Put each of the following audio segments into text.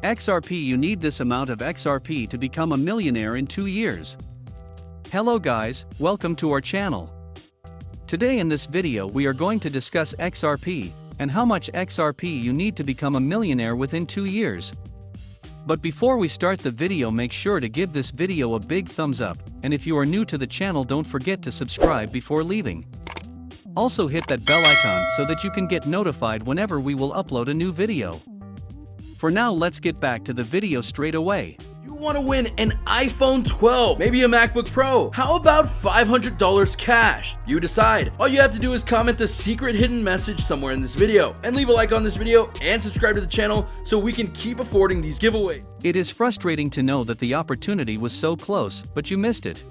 XRP. You need this amount of XRP to become a millionaire in 2 years. Hello guys, welcome to our channel. Today in this video we are going to discuss XRP, and how much XRP you need to become a millionaire within 2 years. But before we start the video, make sure to give this video a big thumbs up, and if you are new to the channel don't forget to subscribe before leaving. Also hit that bell icon so that you can get notified whenever we will upload a new video. For now, let's get back to the video straight away. You want to win an iPhone 12, maybe a MacBook Pro. How about $500 cash? You decide. All you have to do is comment the secret hidden message somewhere in this video, and leave a like on this video and subscribe to the channel so we can keep affording these giveaways. It is frustrating to know that the opportunity was so close, but you missed it.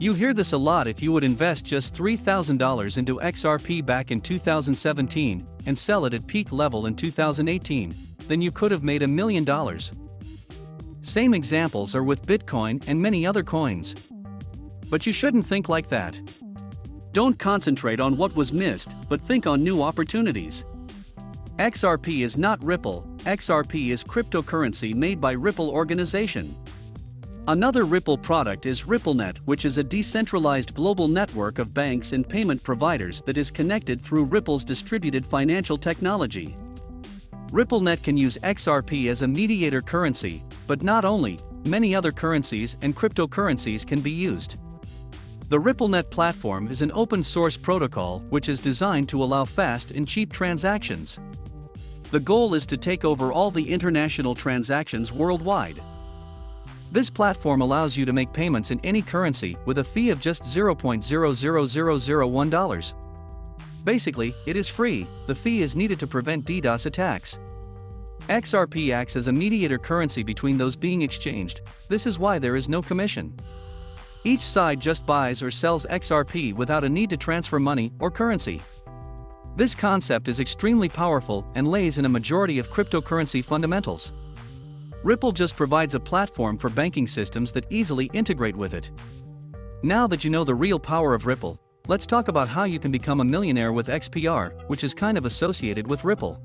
You hear this a lot. If you would invest just $3,000 into XRP back in 2017 and sell it at peak level in 2018, then you could have made $1 million. Same examples are with Bitcoin and many other coins. But you shouldn't think like that. Don't concentrate on what was missed, but think on new opportunities. XRP is not Ripple. XRP is cryptocurrency made by Ripple organization. Another Ripple product is RippleNet, which is a decentralized global network of banks and payment providers that is connected through Ripple's distributed financial technology. RippleNet can use XRP as a mediator currency, but not only, many other currencies and cryptocurrencies can be used. The RippleNet platform is an open-source protocol which is designed to allow fast and cheap transactions. The goal is to take over all the international transactions worldwide. This platform allows you to make payments in any currency with a fee of just $0.00001. Basically, it is free. The fee is needed to prevent DDoS attacks. XRP acts as a mediator currency between those being exchanged. This is why there is no commission. Each side just buys or sells XRP without a need to transfer money or currency. This concept is extremely powerful and lays in a majority of cryptocurrency fundamentals. Ripple just provides a platform for banking systems that easily integrate with it. Now that you know the real power of Ripple, let's talk about how you can become a millionaire with XPR, which is kind of associated with Ripple.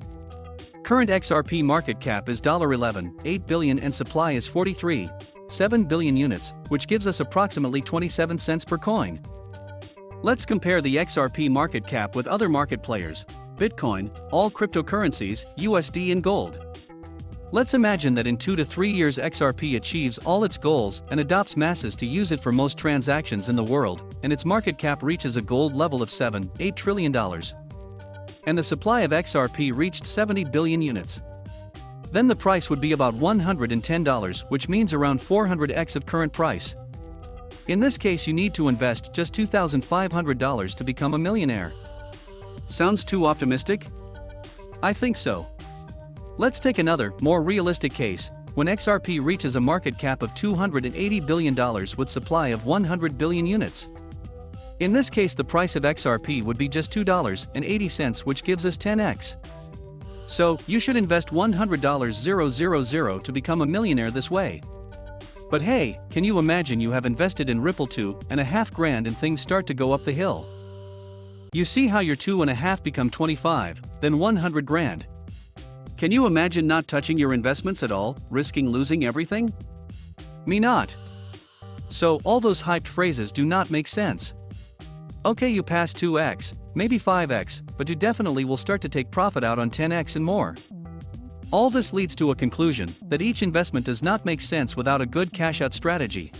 Current XRP market cap is $11.8 billion and supply is 43.7 billion units, which gives us approximately 27 cents per coin. Let's compare the XRP market cap with other market players: Bitcoin, all cryptocurrencies, USD and gold. Let's imagine that in 2 to 3 years XRP achieves all its goals and adopts masses to use it for most transactions in the world, and its market cap reaches a gold level of $7.8 trillion. And the supply of XRP reached 70 billion units. Then the price would be about $110, which means around 400x of current price. In this case you need to invest just $2,500 to become a millionaire. Sounds too optimistic? I think so. Let's take another, more realistic case, when XRP reaches a market cap of $280 billion with supply of 100 billion units. In this case the price of XRP would be just $2.80, which gives us 10x. So, you should invest $100,000 to become a millionaire this way. But hey, can you imagine you have invested in Ripple $2.5 grand and things start to go up the hill? You see how your 2.5 become 25, then 100 grand. Can you imagine not touching your investments at all, risking losing everything? Me not. So, all those hyped phrases do not make sense. Okay, you pass 2x, maybe 5x, but you definitely will start to take profit out on 10x and more. All this leads to a conclusion that each investment does not make sense without a good cash-out strategy.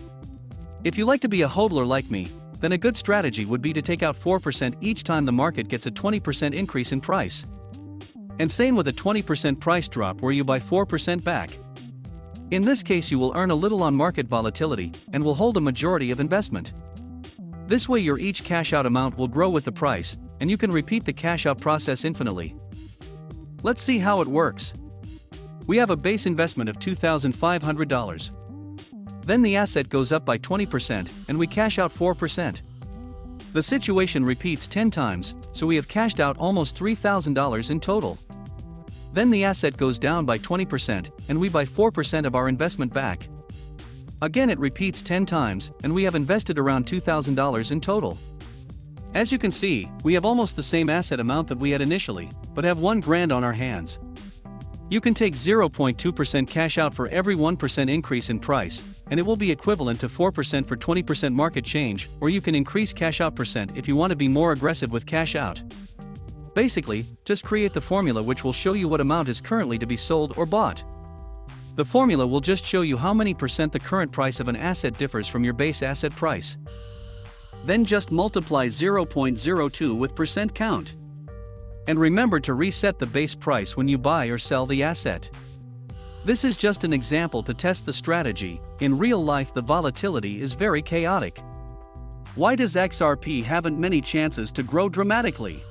If you like to be a hodler like me, then a good strategy would be to take out 4% each time the market gets a 20% increase in price. And same with a 20% price drop where you buy 4% back. In this case you will earn a little on market volatility and will hold a majority of investment. This way your each cash out amount will grow with the price, and you can repeat the cash out process infinitely. Let's see how it works. We have a base investment of $2,500. Then the asset goes up by 20% and we cash out 4%. The situation repeats 10 times, so we have cashed out almost $3,000 in total. Then the asset goes down by 20% and we buy 4% of our investment back. Again it repeats 10 times and we have invested around $2,000 in total. As you can see, we have almost the same asset amount that we had initially, but have 1 grand on our hands. You can take 0.2% cash out for every 1% increase in price, and it will be equivalent to 4% for 20% market change, or you can increase cash out percent if you want to be more aggressive with cash out. Basically, just create the formula which will show you what amount is currently to be sold or bought. The formula will just show you how many percent the current price of an asset differs from your base asset price. Then just multiply 0.02 with percent count. And remember to reset the base price when you buy or sell the asset. This is just an example to test the strategy. In real life the volatility is very chaotic. Why does XRP haven't many chances to grow dramatically?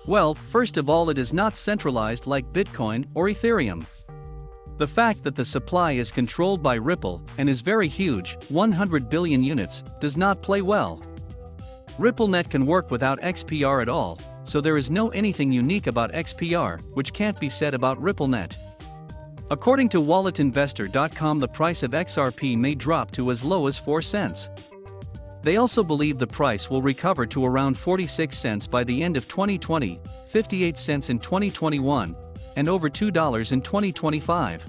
Well, first of all, it is not centralized like Bitcoin or Ethereum. The fact that the supply is controlled by Ripple and is very huge, 100 billion units, does not play well. RippleNet can work without XPR at all, so there is no anything unique about XPR, which can't be said about RippleNet. According to walletinvestor.com, the price of XRP may drop to as low as 4 cents. They also believe the price will recover to around 46 cents by the end of 2020, 58 cents in 2021, and over $2 in 2025.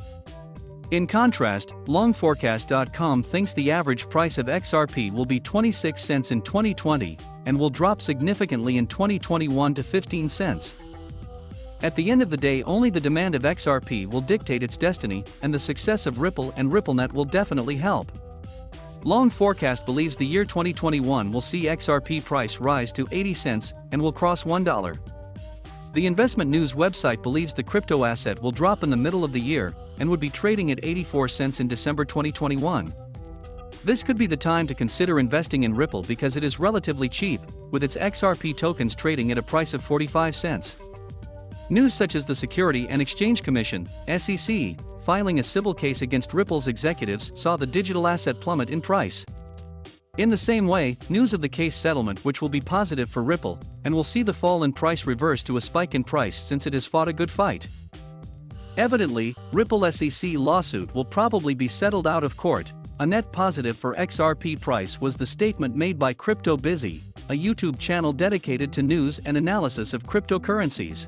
In contrast, longforecast.com thinks the average price of XRP will be 26 cents in 2020, and will drop significantly in 2021 to 15 cents. At the end of the day, only the demand of XRP will dictate its destiny, and the success of Ripple and RippleNet will definitely help. Long Forecast believes the year 2021 will see XRP price rise to 80 cents and will cross $1. The investment news website believes the crypto asset will drop in the middle of the year and would be trading at 84 cents in December 2021. This could be the time to consider investing in Ripple because it is relatively cheap, with its XRP tokens trading at a price of 45 cents. News such as the Security and Exchange Commission, SEC, filing a civil case against Ripple's executives saw the digital asset plummet in price. In the same way, news of the case settlement, which will be positive for Ripple, and will see the fall in price reverse to a spike in price since it has fought a good fight. Evidently, Ripple SEC lawsuit will probably be settled out of court. A net positive for XRP price was the statement made by Crypto Busy, a YouTube channel dedicated to news and analysis of cryptocurrencies.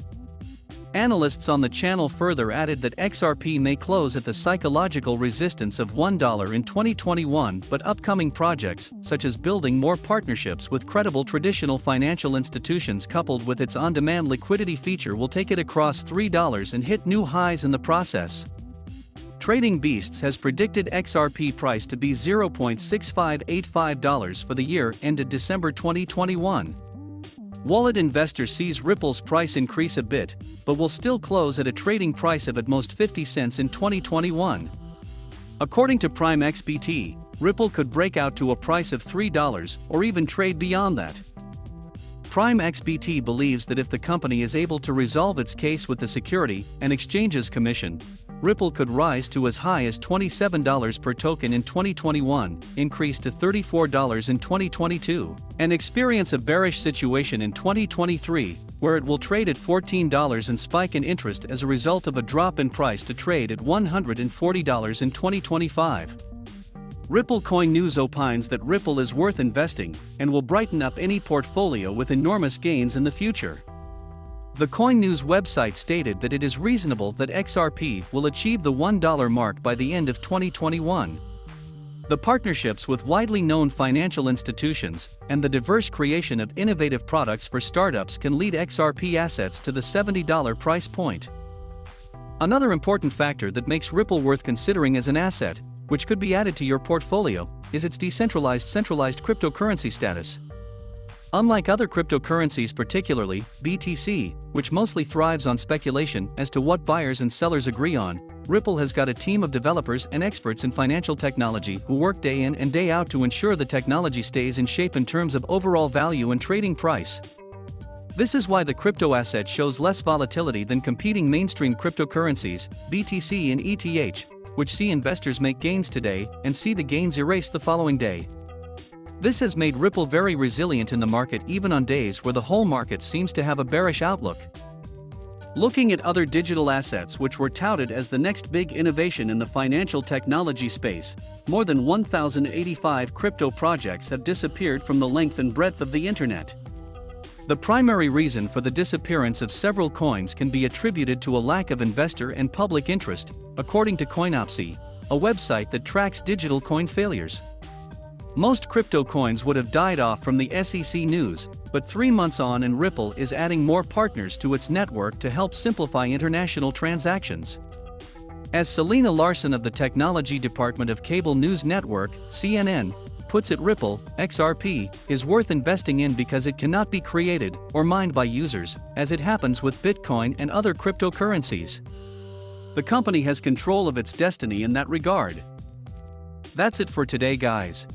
Analysts on the channel further added that XRP may close at the psychological resistance of $1 in 2021, but upcoming projects, such as building more partnerships with credible traditional financial institutions coupled with its on-demand liquidity feature, will take it across $3 and hit new highs in the process. Trading Beasts has predicted XRP price to be $0.6585 for the year ended December 2021. Wallet Investor sees Ripple's price increase a bit, but will still close at a trading price of at most 50 cents in 2021. According to Prime XBT, Ripple could break out to a price of $3 or even trade beyond that. Prime XBT believes that if the company is able to resolve its case with the Security and Exchanges Commission, Ripple could rise to as high as $27 per token in 2021, increase to $34 in 2022, and experience a bearish situation in 2023, where it will trade at $14 and spike in interest as a result of a drop in price to trade at $140 in 2025. Ripple Coin News opines that Ripple is worth investing and will brighten up any portfolio with enormous gains in the future. The Coin News website stated that it is reasonable that XRP will achieve the $1 mark by the end of 2021. The partnerships with widely known financial institutions and the diverse creation of innovative products for startups can lead XRP assets to the $70 price point. Another important factor that makes Ripple worth considering as an asset, which could be added to your portfolio, is its decentralized centralized cryptocurrency status. Unlike other cryptocurrencies, particularly BTC, which mostly thrives on speculation as to what buyers and sellers agree on, Ripple has got a team of developers and experts in financial technology who work day in and day out to ensure the technology stays in shape in terms of overall value and trading price. This is why the crypto asset shows less volatility than competing mainstream cryptocurrencies, BTC and ETH, which see investors make gains today and see the gains erased the following day. This has made Ripple very resilient in the market even on days where the whole market seems to have a bearish outlook. Looking at other digital assets which were touted as the next big innovation in the financial technology space, more than 1,085 crypto projects have disappeared from the length and breadth of the internet. The primary reason for the disappearance of several coins can be attributed to a lack of investor and public interest, according to Coinopsy, a website that tracks digital coin failures. Most crypto coins would have died off from the SEC news, but 3 months on and Ripple is adding more partners to its network to help simplify international transactions. As Selena Larson of the Technology Department of Cable News Network, CNN, puts it, Ripple, XRP, is worth investing in because it cannot be created or mined by users, as it happens with Bitcoin and other cryptocurrencies. The company has control of its destiny in that regard. That's it for today, guys.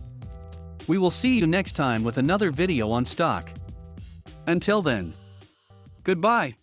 We will see you next time with another video on stock. Until then, goodbye.